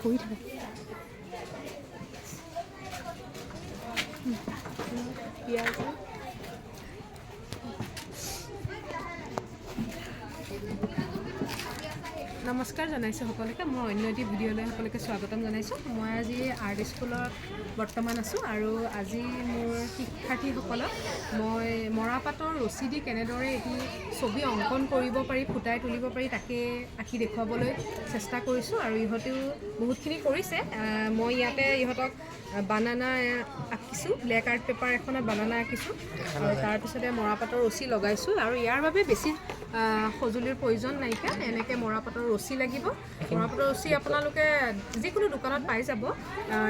পঢ়ি থাকা পিঁয়াজ নমস্কাৰ জনাইছোঁ সকলোকে মই অন্য এটি ভিডিঅ'লৈ সকলোকে স্বাগতম জনাইছোঁ মই আজি আৰ্ট স্কুলত বৰ্তমান আছোঁ আৰু আজি মোৰ শিক্ষাৰ্থীসকলক মই মৰাপাটৰ ৰছী দি কেনেদৰে এটি ছবি অংকন কৰিব পাৰি ফুটাই তুলিব পাৰি তাকে আঁকি দেখুৱাবলৈ চেষ্টা কৰিছোঁ আৰু ইহঁতেও বহুতখিনি কৰিছে মই ইয়াতে ইহঁতক বানানা আঁকিছোঁ ব্লেক আৰ্ট পেপাৰ এখনত বানানা আঁকিছোঁ আৰু তাৰপিছতে মৰাপাটৰ ৰছী লগাইছোঁ আৰু ইয়াৰ বাবে বেছি সঁজুলিৰ প্ৰয়োজন নাইকিয়া এনেকৈ মৰাপাটৰ ৰছী লাগিব মৰাপাটৰ ৰছী আপোনালোকে যিকোনো দোকানত পাই যাব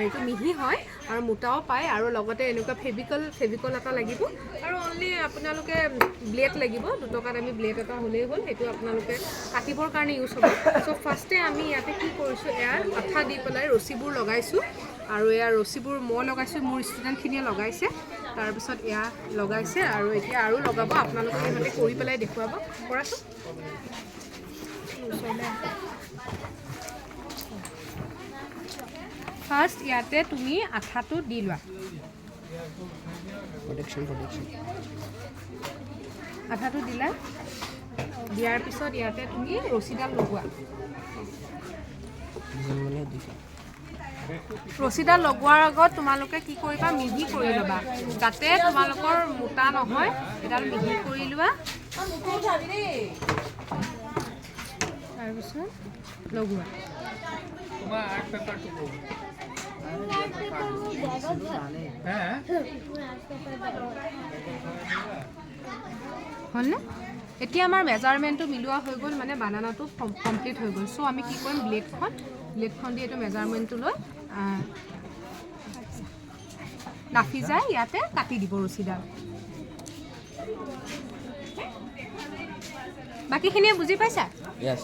এইটো মিহি হয় আৰু মোটাও পায় আৰু লগতে এনেকুৱা ফেভিকল এটা লাগিব আৰু অনলি আপোনালোকে ব্লেড লাগিব 2 টকাত আমি ব্লেড এটা হ'লেই হ'ল সেইটো আপোনালোকে কাটিবৰ কাৰণে ইউজ হ'ব চ' ফাৰ্ষ্টে আমি ইয়াতে কি কৰিছোঁ এয়া আঠা দি পেলাই ৰছীবোৰ লগাইছোঁ আৰু এয়া ৰছীবোৰ মই লগাইছোঁ মোৰ ষ্টুডেণ্টখিনিয়ে লগাইছে তাৰপিছত এয়া লগাইছে আৰু এতিয়া আৰু লগাব আপোনালোকে ইহঁতে কৰি পেলাই দেখুৱাব কৰাচোন ফাৰ্ষ্ট ইয়াতে তুমি আঠাটো দি লোৱা আঠাটো দিলা দিয়াৰ পিছত ইয়াতে তুমি ৰছীডাল লগোৱা ৰছীডাল লগোৱাৰ আগত তোমালোকে কি কৰিবা মিহি কৰি ল'বা যাতে তোমালোকৰ মোটা নহয় এডাল মিহি কৰি লোৱা তাৰপিছত লগোৱা হ'লনে এতিয়া আমাৰ মেজাৰমেণ্টটো মিলোৱা হৈ গ'ল মানে বানানাটো কমপ্লিট হৈ গ'ল চ' আমি কি কৰিম ব্লেডখন দি এইটো মেজাৰমেণ্টটো লৈ নাফি যায় ইয়াতে কাটি দিব ৰছীডাল বাকীখিনিয়ে বুজি পাইছা Yes.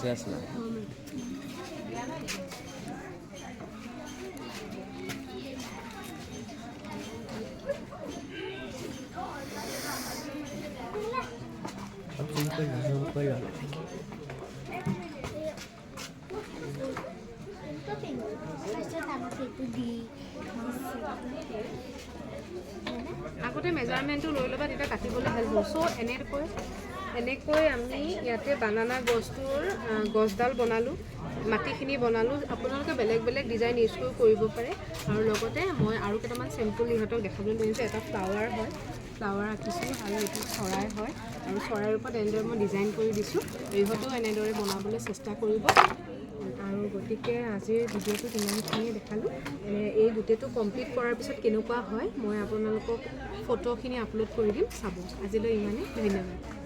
আগতে মেজাৰমেণ্টটো লৈ ল'বা তেতিয়া কাটিবলৈ হেল্প হ'ব চ' এনেকৈ আমি ইয়াতে বানানা গছটোৰ গছডাল বনালোঁ মাটিখিনি বনালোঁ আপোনালোকে বেলেগ ডিজাইন ইউজ কৰিব পাৰে আৰু লগতে মই আৰু কেইটামান চেম্পল ইহঁতক দেখাবলৈ লৈছোঁ এটা ফ্লাৱাৰ আঁকিছোঁ আৰু এইটো চৰাই হয় আৰু চৰাইৰ ওপৰত এনেদৰে মই ডিজাইন কৰি দিছোঁ ইহঁতেও এনেদৰে বনাবলৈ চেষ্টা কৰিব আৰু গতিকে আজিৰ ভিডিঅ'টোত ইমানখিনিয়ে দেখালোঁ এই গোটেইটো কমপ্লিট কৰাৰ পিছত কেনেকুৱা হয় মই আপোনালোকক ফটোখিনি আপলোড কৰি দিম চাব আজিলৈ ইমানেই ধন্যবাদ